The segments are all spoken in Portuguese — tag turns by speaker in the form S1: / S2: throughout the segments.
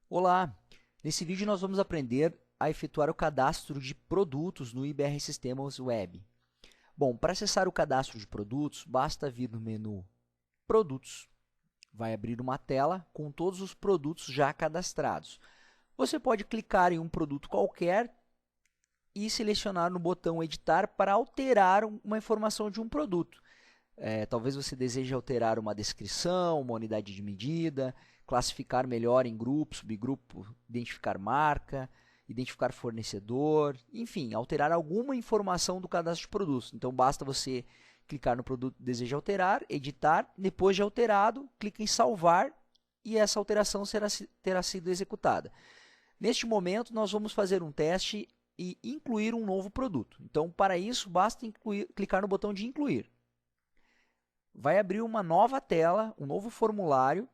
S1: Olá! Nesse vídeo nós vamos aprender a efetuar o cadastro de produtos no IBR Sistemas Web. Bom, para acessar o cadastro de produtos, basta vir no menu Produtos. Vai abrir uma tela com todos os produtos já cadastrados. Você pode clicar em um produto qualquer e selecionar no botão Editar para alterar uma informação de um produto. Talvez você deseje alterar uma descrição, uma unidade de medida, classificar melhor em grupo, subgrupo, identificar marca, identificar fornecedor, enfim, alterar alguma informação do cadastro de produtos. Então basta você clicar no produto que deseja alterar, editar, depois de alterado, clica em salvar e essa alteração terá sido executada. Neste momento nós vamos fazer um teste e incluir um novo produto. Então para isso basta clicar no botão de incluir. Vai abrir uma nova tela, um novo formulário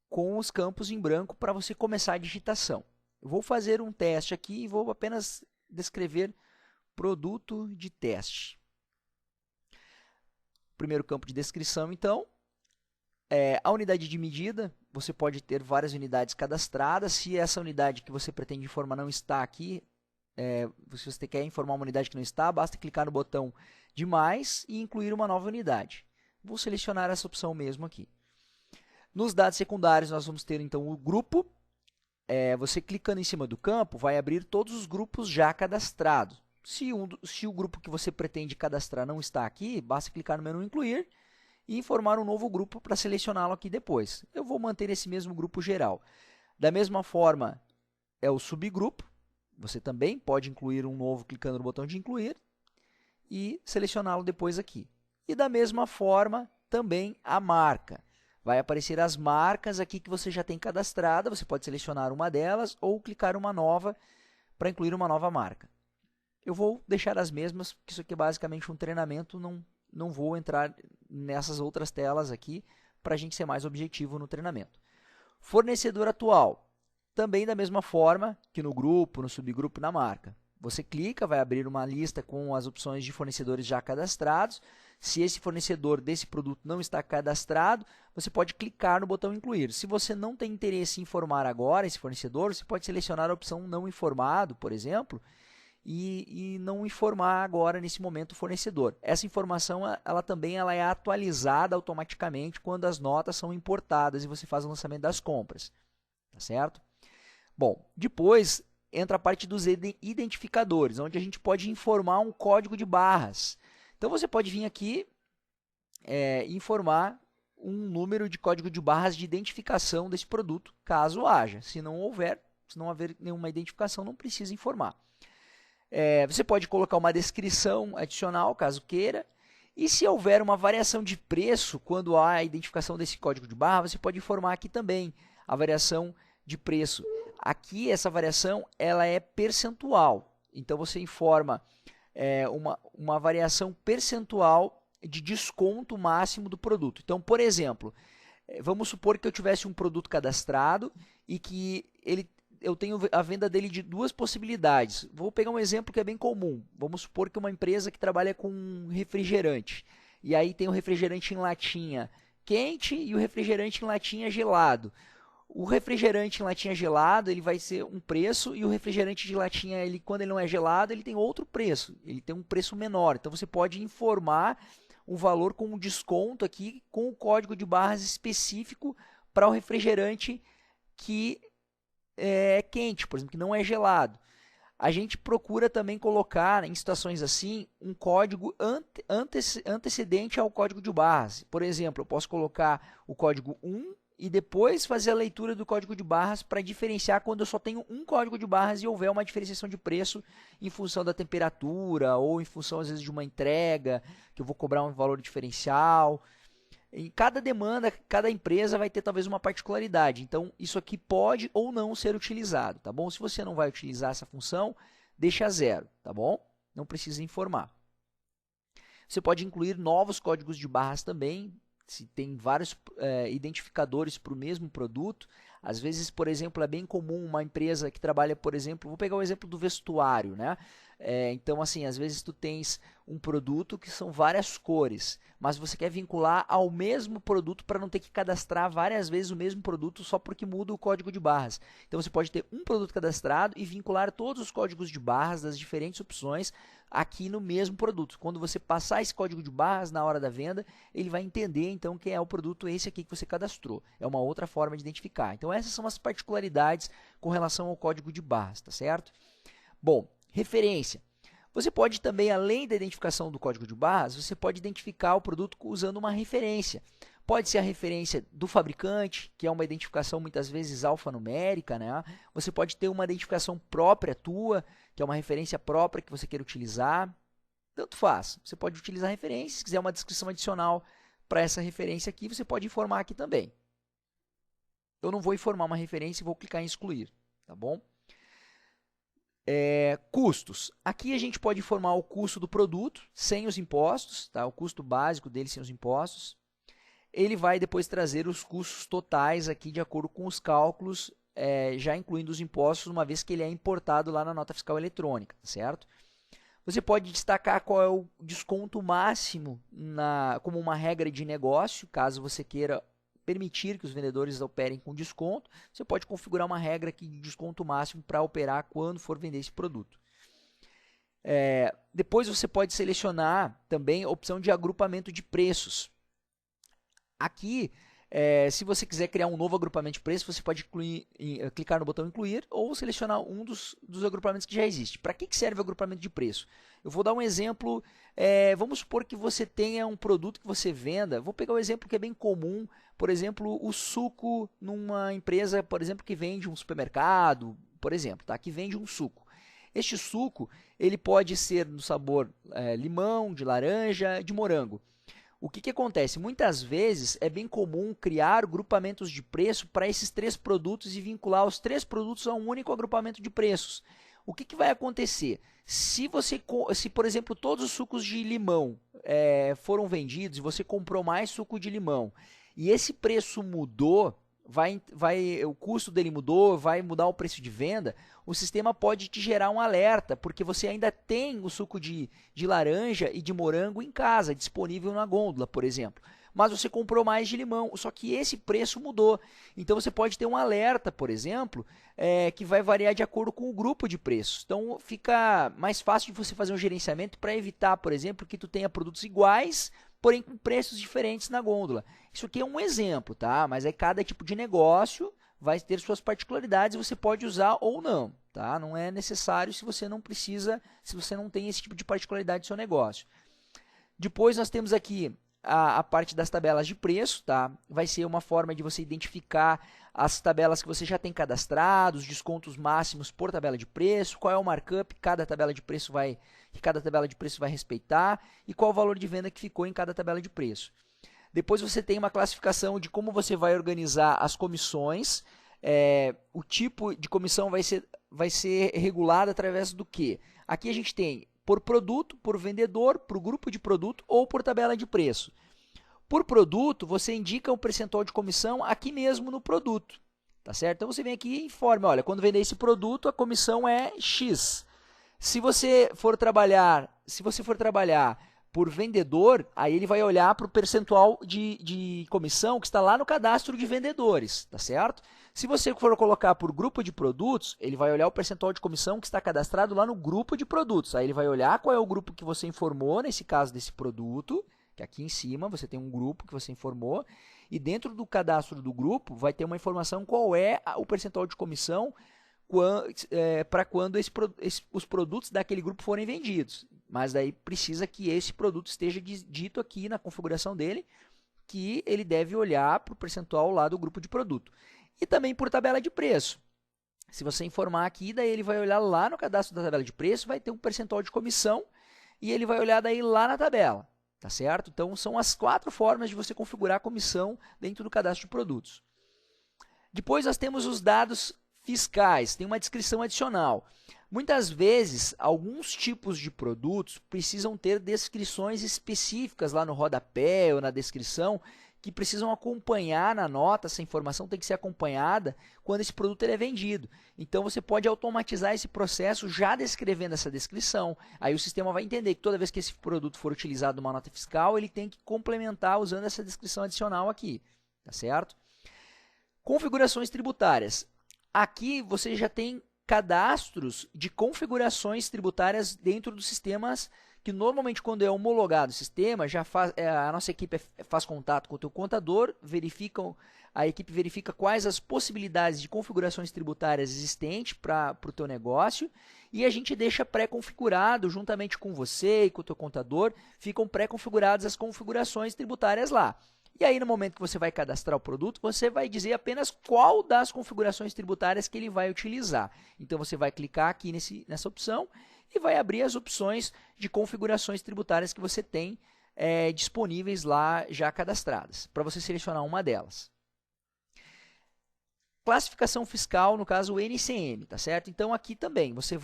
S1: com os campos em branco para você começar a digitação. Eu vou fazer um teste aqui e vou apenas descrever produto de teste. Primeiro campo de descrição, então, a unidade de medida. Você pode ter várias unidades cadastradas. Se essa unidade que você pretende informar não está aqui, se você quer informar uma unidade que não está, basta clicar no botão de mais e incluir uma nova unidade. Vou selecionar essa opção mesmo aqui. Nos dados secundários, nós vamos ter então o grupo. Você clicando em cima do campo, vai abrir todos os grupos já cadastrados. Se o grupo que você pretende cadastrar não está aqui, basta clicar no menu incluir e informar um novo grupo para selecioná-lo aqui depois. Eu vou manter esse mesmo grupo geral. Da mesma forma, é o subgrupo. Você também pode incluir um novo clicando no botão de incluir e selecioná-lo depois aqui. E da mesma forma, também a marca. Vai aparecer as marcas aqui que você já tem cadastrada, você pode selecionar uma delas ou clicar uma nova para incluir uma nova marca. Eu vou deixar as mesmas, porque isso aqui é basicamente um treinamento, não vou entrar nessas outras telas aqui para a gente ser mais objetivo no treinamento. Fornecedor atual, também da mesma forma que no grupo, no subgrupo, na marca. Você clica, vai abrir uma lista com as opções de fornecedores já cadastrados. Se esse fornecedor desse produto não está cadastrado, você pode clicar no botão incluir. Se você não tem interesse em informar agora esse fornecedor, você pode selecionar a opção não informado, por exemplo, e não informar agora nesse momento o fornecedor. Essa informação ela também é atualizada automaticamente quando as notas são importadas e você faz o lançamento das compras. Tá certo? Bom, depois entra a parte dos identificadores, onde a gente pode informar um código de barras. Então você pode vir aqui e informar um número de código de barras de identificação desse produto, caso haja. Se não houver nenhuma identificação, não precisa informar. Você pode colocar uma descrição adicional, caso queira. E se houver uma variação de preço, quando há a identificação desse código de barra, você pode informar aqui também a variação de preço. Aqui, essa variação ela é percentual. Então, você informa uma variação percentual de desconto máximo do produto. Então, por exemplo, vamos supor que eu tivesse um produto cadastrado e que eu tenho a venda dele de duas possibilidades. Vou pegar um exemplo que é bem comum. Vamos supor que uma empresa que trabalha com refrigerante. E aí tem o refrigerante em latinha quente e o refrigerante em latinha gelado. O refrigerante em latinha gelado ele vai ser um preço e o refrigerante de latinha, quando ele não é gelado, ele tem outro preço. Ele tem um preço menor. Então você pode informar o valor com um desconto aqui com o código de barras específico para o refrigerante que é quente, por exemplo, que não é gelado. A gente procura também colocar em situações assim um código antecedente ao código de barras. Por exemplo, eu posso colocar o código 1 e depois fazer a leitura do código de barras para diferenciar quando eu só tenho um código de barras e houver uma diferenciação de preço em função da temperatura ou em função às vezes de uma entrega, que eu vou cobrar um valor diferencial. Em cada demanda, cada empresa vai ter talvez uma particularidade. Então, isso aqui pode ou não ser utilizado, tá bom? Se você não vai utilizar essa função, deixa zero, tá bom? Não precisa informar. Você pode incluir novos códigos de barras também, se tem vários identificadores para o mesmo produto. Às vezes, por exemplo, é bem comum uma empresa que trabalha, por exemplo, vou pegar o exemplo do vestuário, né? Então, assim, às vezes tu tens um produto que são várias cores, mas você quer vincular ao mesmo produto para não ter que cadastrar várias vezes o mesmo produto só porque muda o código de barras. Então você pode ter um produto cadastrado e vincular todos os códigos de barras das diferentes opções aqui no mesmo produto. Quando você passar esse código de barras na hora da venda, ele vai entender então que é o produto esse aqui que você cadastrou. É uma outra forma de identificar. Então essas são as particularidades com relação ao código de barras, tá certo? Bom, referência. Você pode também, além da identificação do código de barras, você pode identificar o produto usando uma referência. Pode ser a referência do fabricante, que é uma identificação muitas vezes alfanumérica, né? Você pode ter uma identificação própria tua, que é uma referência própria que você queira utilizar. Tanto faz. Você pode utilizar a referência, se quiser uma descrição adicional para essa referência aqui, você pode informar aqui também. Eu não vou informar uma referência e vou clicar em excluir, tá bom? Custos. Aqui a gente pode informar o custo do produto sem os impostos, tá? O custo básico dele sem os impostos. Ele vai depois trazer os custos totais aqui de acordo com os cálculos, já incluindo os impostos, uma vez que ele é importado lá na nota fiscal eletrônica, certo? Você pode destacar qual é o desconto máximo como uma regra de negócio, caso você queira permitir que os vendedores operem com desconto, você pode configurar uma regra aqui de desconto máximo para operar quando for vender esse produto. Depois você pode selecionar também a opção de agrupamento de preços. Aqui, se você quiser criar um novo agrupamento de preços, você pode clicar no botão incluir ou selecionar um dos agrupamentos que já existe. Para que serve o agrupamento de preço? Eu vou dar um exemplo, vamos supor que você tenha um produto que você venda, vou pegar um exemplo que é bem comum, por exemplo, o suco numa empresa, por exemplo, que vende um supermercado, por exemplo, tá? Que vende um suco. Este suco, ele pode ser no sabor limão, de laranja, de morango. O que acontece? Muitas vezes é bem comum criar grupamentos de preço para esses três produtos e vincular os três produtos a um único agrupamento de preços. O que vai acontecer? Se, por exemplo, todos os sucos de limão foram vendidos e você comprou mais suco de limão e esse preço mudou, o custo dele mudou, vai mudar o preço de venda, o sistema pode te gerar um alerta, porque você ainda tem o suco de laranja e de morango em casa, disponível na gôndola, por exemplo. Mas você comprou mais de limão, só que esse preço mudou. Então você pode ter um alerta, por exemplo, que vai variar de acordo com o grupo de preços. Então fica mais fácil de você fazer um gerenciamento para evitar, por exemplo, que tu tenha produtos iguais, porém com preços diferentes na gôndola. Isso aqui é um exemplo, tá? Mas aí cada tipo de negócio vai ter suas particularidades e você pode usar ou não, tá? Não é necessário se você não precisa, se você não tem esse tipo de particularidade do seu negócio. Depois nós temos aqui a parte das tabelas de preço, tá? Vai ser uma forma de você identificar as tabelas que você já tem cadastrado, os descontos máximos por tabela de preço, qual é o markup que cada tabela de preço vai respeitar e qual o valor de venda que ficou em cada tabela de preço. Depois você tem uma classificação de como você vai organizar as comissões, o tipo de comissão vai ser regulado através do quê? Aqui a gente tem por produto, por vendedor, por grupo de produto ou por tabela de preço. Por produto, você indica o percentual de comissão aqui mesmo no produto, tá certo? Então você vem aqui e informa, olha, quando vender esse produto, a comissão é X. Se você for trabalhar por vendedor, aí ele vai olhar para o percentual de comissão que está lá no cadastro de vendedores, tá certo? Se você for colocar por grupo de produtos, ele vai olhar o percentual de comissão que está cadastrado lá no grupo de produtos. Aí ele vai olhar qual é o grupo que você informou, nesse caso desse produto, que aqui em cima você tem um grupo que você informou, e dentro do cadastro do grupo vai ter uma informação qual é o percentual de comissão para quando os produtos daquele grupo forem vendidos. Mas daí precisa que esse produto esteja dito aqui na configuração dele, que ele deve olhar para o percentual lá do grupo de produto. E também por tabela de preço. Se você informar aqui, daí ele vai olhar lá no cadastro da tabela de preço, vai ter um percentual de comissão e ele vai olhar daí lá na tabela, tá certo? Então são as 4 formas de você configurar a comissão dentro do cadastro de produtos. Depois nós temos os dados fiscais, tem uma descrição adicional. Muitas vezes, alguns tipos de produtos precisam ter descrições específicas lá no rodapé ou na descrição que precisam acompanhar na nota, essa informação tem que ser acompanhada quando esse produto ele é vendido. Então você pode automatizar esse processo já descrevendo essa descrição. Aí o sistema vai entender que toda vez que esse produto for utilizado numa nota fiscal, ele tem que complementar usando essa descrição adicional aqui, tá certo? Configurações tributárias. Aqui você já tem cadastros de configurações tributárias dentro dos sistemas que normalmente quando é homologado o sistema, já faz, a nossa equipe faz contato com o teu contador, a equipe verifica quais as possibilidades de configurações tributárias existentes para o teu negócio e a gente deixa pré-configurado juntamente com você e com o teu contador, ficam pré-configuradas as configurações tributárias lá. E aí no momento que você vai cadastrar o produto, você vai dizer apenas qual das configurações tributárias que ele vai utilizar. Então você vai clicar aqui nessa opção e vai abrir as opções de configurações tributárias que você tem disponíveis lá já cadastradas, para você selecionar uma delas. Classificação fiscal, no caso o NCM, tá certo? Então aqui também você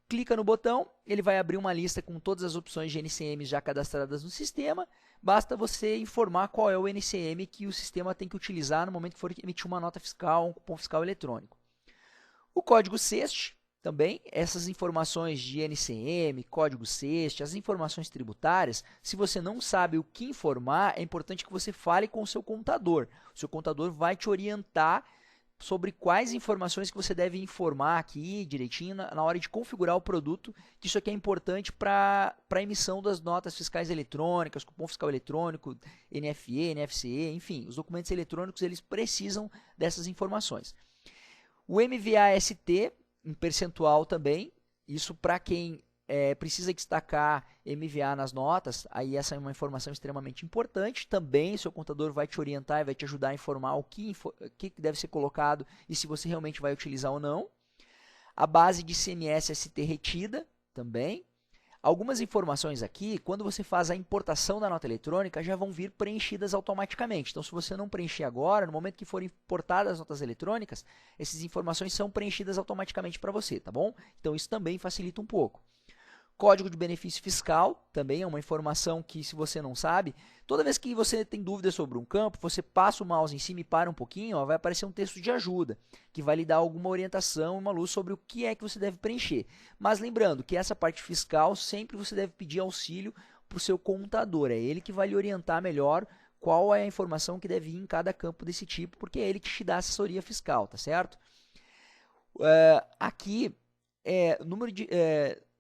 S1: clica no botão, ele vai abrir uma lista com todas as opções de NCM já cadastradas no sistema, basta você informar qual é o NCM que o sistema tem que utilizar no momento que for emitir uma nota fiscal, um cupom fiscal eletrônico. O código CEST, também, essas informações de NCM, código CEST, as informações tributárias, se você não sabe o que informar, é importante que você fale com o seu contador. O seu contador vai te orientar sobre quais informações que você deve informar aqui direitinho na hora de configurar o produto, que isso aqui é importante para a emissão das notas fiscais eletrônicas, cupom fiscal eletrônico, NFE, NFCE, enfim, os documentos eletrônicos eles precisam dessas informações. O MVA-ST, em percentual também, isso para quem precisa destacar MVA nas notas, aí essa é uma informação extremamente importante. Também seu contador vai te orientar e vai te ajudar a informar o que deve ser colocado e se você realmente vai utilizar ou não. A base de ICMS-ST retida também. Algumas informações aqui, quando você faz a importação da nota eletrônica, já vão vir preenchidas automaticamente. Então, se você não preencher agora, no momento que forem importadas as notas eletrônicas, essas informações são preenchidas automaticamente para você, tá bom? Então, isso também facilita um pouco. Código de benefício fiscal, também é uma informação que, se você não sabe, toda vez que você tem dúvida sobre um campo, você passa o mouse em cima e para um pouquinho, vai aparecer um texto de ajuda, que vai lhe dar alguma orientação, uma luz sobre o que é que você deve preencher. Mas lembrando que essa parte fiscal, sempre você deve pedir auxílio para o seu contador, é ele que vai lhe orientar melhor qual é a informação que deve ir em cada campo desse tipo, porque é ele que te dá assessoria fiscal, tá certo? Aqui,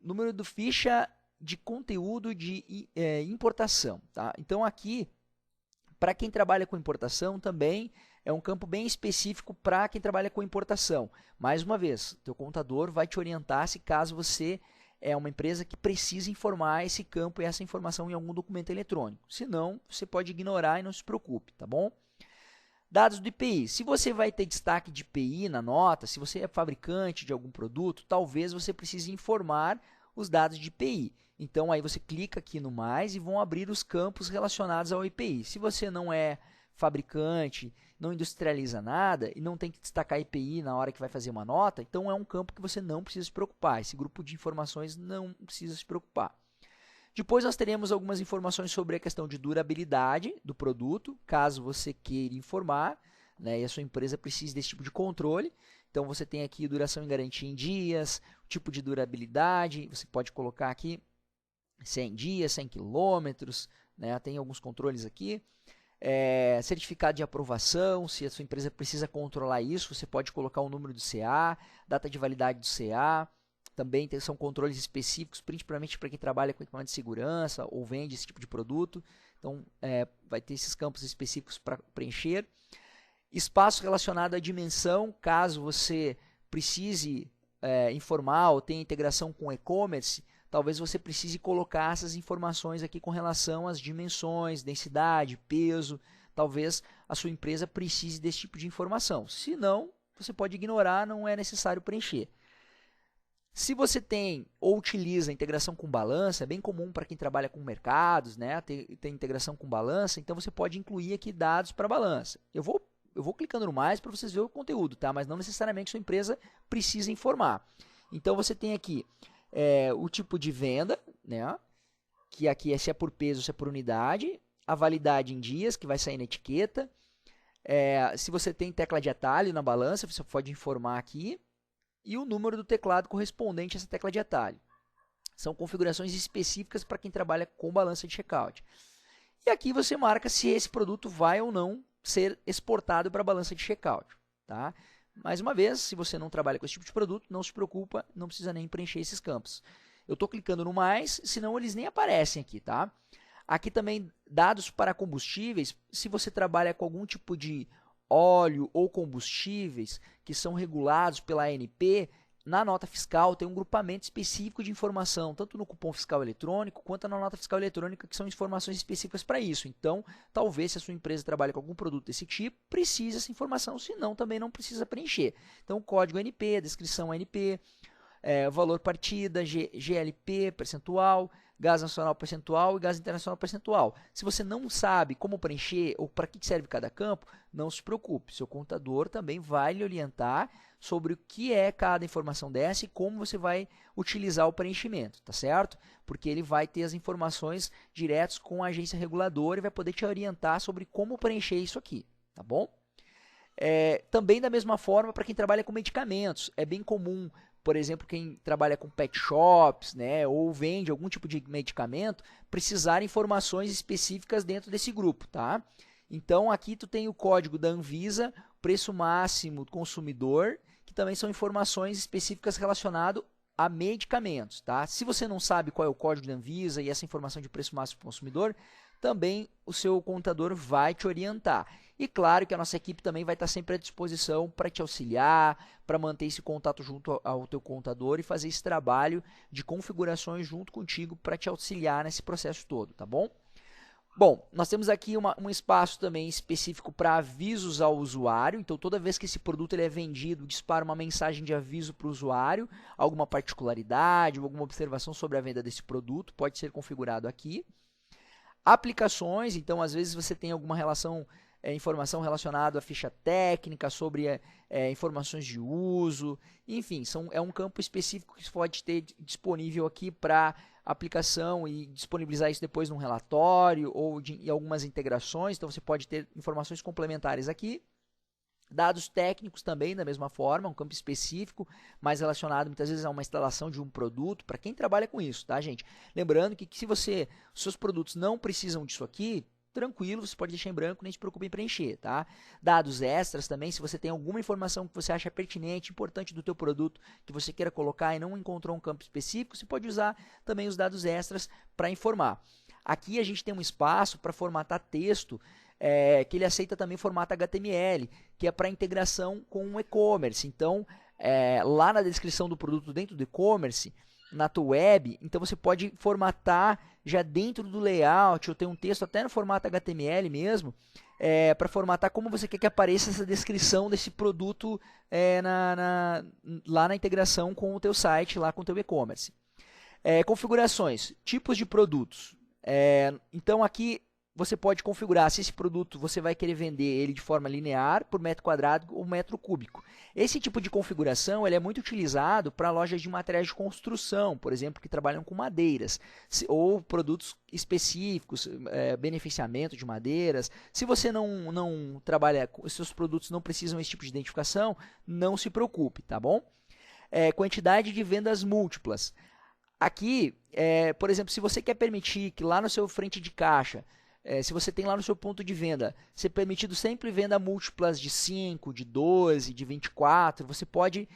S1: número do ficha de conteúdo de importação. Tá? Então aqui, para quem trabalha com importação também é um campo bem específico para quem trabalha com importação. Mais uma vez, teu contador vai te orientar se caso você é uma empresa que precisa informar esse campo e essa informação em algum documento eletrônico. Se não, você pode ignorar e não se preocupe, tá bom? Dados do IPI. Se você vai ter destaque de IPI na nota, se você é fabricante de algum produto, talvez você precise informar os dados de IPI. Então, aí você clica aqui no mais e vão abrir os campos relacionados ao IPI. Se você não é fabricante, não industrializa nada e não tem que destacar IPI na hora que vai fazer uma nota, então é um campo que você não precisa se preocupar. Esse grupo de informações não precisa se preocupar. Depois nós teremos algumas informações sobre a questão de durabilidade do produto, caso você queira informar, né, e a sua empresa precise desse tipo de controle. Então você tem aqui duração e garantia em dias, tipo de durabilidade, você pode colocar aqui 100 dias, 100 quilômetros, né, tem alguns controles aqui. Certificado de aprovação, se a sua empresa precisa controlar isso, você pode colocar o número do CA, data de validade do CA. Também são controles específicos, principalmente para quem trabalha com equipamento de segurança ou vende esse tipo de produto. Então, vai ter esses campos específicos para preencher. Espaço relacionado à dimensão, caso você precise informar ou tenha integração com e-commerce, talvez você precise colocar essas informações aqui com relação às dimensões, densidade, peso. Talvez a sua empresa precise desse tipo de informação. Se não, você pode ignorar, não é necessário preencher. Se você tem ou utiliza integração com balança, é bem comum para quem trabalha com mercados, né, ter integração com balança, então você pode incluir aqui dados para balança. Eu vou clicando no mais para vocês verem o conteúdo, tá? Mas não necessariamente sua empresa precisa informar. Então você tem aqui o tipo de venda, né, que aqui é se é por peso, se é por unidade, a validade em dias, que vai sair na etiqueta. Se você tem tecla de atalho na balança, você pode informar aqui. E o número do teclado correspondente a essa tecla de atalho. São configurações específicas para quem trabalha com balança de checkout. E aqui você marca se esse produto vai ou não ser exportado para a balança de checkout. Tá? Mais uma vez, se você não trabalha com esse tipo de produto, não se preocupa, não precisa nem preencher esses campos. Eu estou clicando no mais, senão eles nem aparecem aqui. Tá? Aqui também dados para combustíveis, se você trabalha com algum tipo de óleo ou combustíveis que são regulados pela ANP, na nota fiscal tem um grupamento específico de informação, tanto no cupom fiscal eletrônico quanto na nota fiscal eletrônica, que são informações específicas para isso. Então, talvez se a sua empresa trabalha com algum produto desse tipo, precise essa informação, senão também não precisa preencher. Então, código ANP, descrição ANP, valor partida, GLP, percentual, gás nacional percentual e gás internacional percentual. Se você não sabe como preencher ou para que serve cada campo, não se preocupe. Seu contador também vai lhe orientar sobre o que é cada informação dessa e como você vai utilizar o preenchimento, tá certo? Porque ele vai ter as informações diretas com a agência reguladora e vai poder te orientar sobre como preencher isso aqui, tá bom? Também da mesma forma para quem trabalha com medicamentos. É bem comum, por exemplo, quem trabalha com pet shops, né, ou vende algum tipo de medicamento, precisar informações específicas dentro desse grupo, tá? Então aqui tu tem o código da Anvisa, preço máximo do consumidor, que também são informações específicas relacionadas a medicamentos, tá? Se você não sabe qual é o código da Anvisa e essa informação de preço máximo do consumidor, também o seu contador vai te orientar. E claro que a nossa equipe também vai estar sempre à disposição para te auxiliar, para manter esse contato junto ao teu contador e fazer esse trabalho de configurações junto contigo para te auxiliar nesse processo todo, tá bom? Bom, nós temos aqui um espaço também específico para avisos ao usuário. Então, toda vez que esse produto ele é vendido, dispara uma mensagem de aviso para o usuário, alguma particularidade, alguma observação sobre a venda desse produto, pode ser configurado aqui. Aplicações, então às vezes você tem alguma informação relacionada à ficha técnica, sobre informações de uso, enfim, é um campo específico que você pode ter disponível aqui para aplicação e disponibilizar isso depois num relatório ou em algumas integrações, então você pode ter informações complementares aqui. Dados técnicos também, da mesma forma, um campo específico, mais relacionado muitas vezes a uma instalação de um produto, para quem trabalha com isso, tá, gente? Lembrando que se os seus produtos não precisam disso aqui, tranquilo, você pode deixar em branco, nem se preocupe em preencher, tá? Dados extras também, se você tem alguma informação que você acha pertinente, importante do teu produto, que você queira colocar e não encontrou um campo específico, você pode usar também os dados extras para informar. Aqui a gente tem um espaço para formatar texto, que ele aceita também formato HTML, que é para integração com o e-commerce. Então, lá na descrição do produto dentro do e-commerce, na tua web, então você pode formatar já dentro do layout, ou ter um texto até no formato HTML mesmo, para formatar como você quer que apareça essa descrição desse produto lá na integração com o teu site, lá com o teu e-commerce. Configurações, tipos de produtos. Então aqui você pode configurar se esse produto você vai querer vender ele de forma linear, por metro quadrado ou metro cúbico. Esse tipo de configuração ele é muito utilizado para lojas de materiais de construção, por exemplo, que trabalham com madeiras, ou produtos específicos, beneficiamento de madeiras. Se você não trabalha, os seus produtos não precisam desse tipo de identificação, não se preocupe, tá bom? Quantidade de vendas múltiplas. Aqui, por exemplo, se você quer permitir que lá no seu frente de caixa, se você tem lá no seu ponto de venda, ser permitido sempre venda múltiplas de 5, de 12, de 24, você pode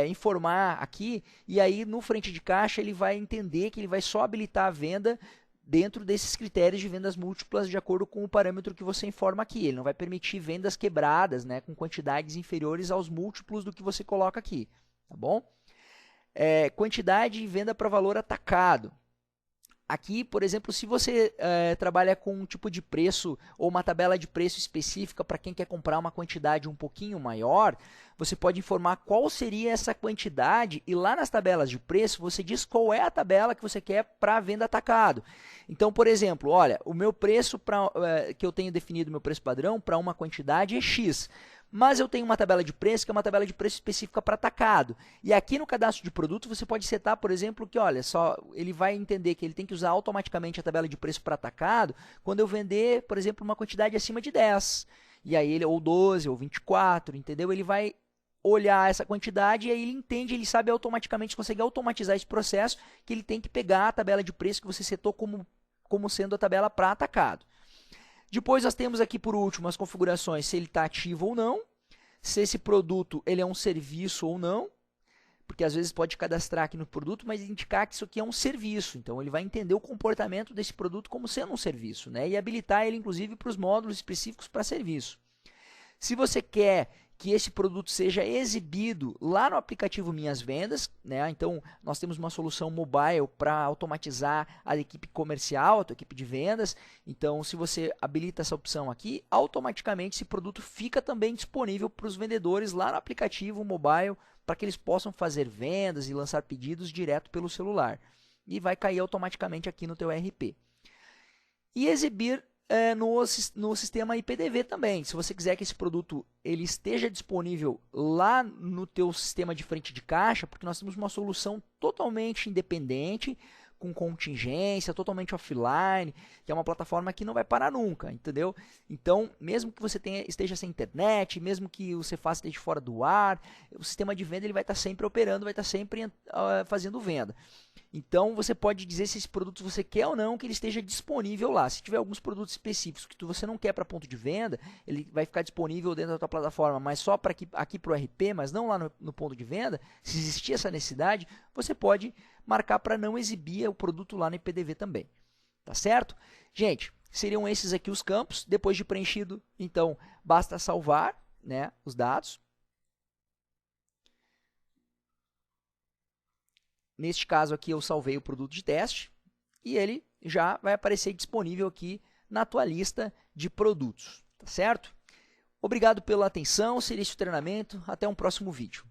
S1: informar aqui e aí no frente de caixa ele vai entender que ele vai só habilitar a venda dentro desses critérios de vendas múltiplas de acordo com o parâmetro que você informa aqui. Ele não vai permitir vendas quebradas, né, com quantidades inferiores aos múltiplos do que você coloca aqui, tá bom? Quantidade de venda para valor atacado. Aqui, por exemplo, se você trabalha com um tipo de preço ou uma tabela de preço específica para quem quer comprar uma quantidade um pouquinho maior, você pode informar qual seria essa quantidade e lá nas tabelas de preço você diz qual é a tabela que você quer para venda atacado. Então, por exemplo, olha, o meu preço que eu tenho definido, meu preço padrão para uma quantidade é X. Mas eu tenho uma tabela de preço que é uma tabela de preço específica para atacado. E aqui no cadastro de produto você pode setar, por exemplo, que olha só, ele vai entender que ele tem que usar automaticamente a tabela de preço para atacado quando eu vender, por exemplo, uma quantidade acima de 10. E aí ele, ou 12, ou 24, entendeu? Ele vai olhar essa quantidade e aí ele entende, ele sabe automaticamente, consegue automatizar esse processo que ele tem que pegar a tabela de preço que você setou como sendo a tabela para atacado. Depois nós temos aqui por último as configurações, se ele está ativo ou não, se esse produto ele é um serviço ou não, porque às vezes pode cadastrar aqui no produto, mas indicar que isso aqui é um serviço. Então ele vai entender o comportamento desse produto como sendo um serviço, né? E habilitar ele inclusive para os módulos específicos para serviço. Se você quer que esse produto seja exibido lá no aplicativo Minhas Vendas, né? Então nós temos uma solução mobile para automatizar a equipe comercial, a tua equipe de vendas. Então se você habilita essa opção aqui, automaticamente esse produto fica também disponível para os vendedores lá no aplicativo mobile, para que eles possam fazer vendas e lançar pedidos direto pelo celular. E vai cair automaticamente aqui no teu ERP. E exibir no sistema IPDV também. Se você quiser que esse produto ele esteja disponível lá no teu sistema de frente de caixa, porque nós temos uma solução totalmente independente, com contingência, totalmente offline, que é uma plataforma que não vai parar nunca, entendeu? Então, mesmo que você esteja sem internet, mesmo que você faça esteja fora do ar, o sistema de venda ele vai estar sempre operando, vai estar sempre fazendo venda. Então, você pode dizer se esse produto você quer ou não que ele esteja disponível lá. Se tiver alguns produtos específicos que você não quer para ponto de venda, ele vai ficar disponível dentro da tua plataforma, mas só para aqui para o RP, mas não lá no ponto de venda. Se existir essa necessidade, você pode marcar para não exibir o produto lá no IPDV também. Tá certo? Gente, seriam esses aqui os campos. Depois de preenchido, então, basta salvar, né, os dados. Neste caso aqui eu salvei o produto de teste e ele já vai aparecer disponível aqui na tua lista de produtos, tá certo? Obrigado pela atenção, seria esse o treinamento, até um próximo vídeo.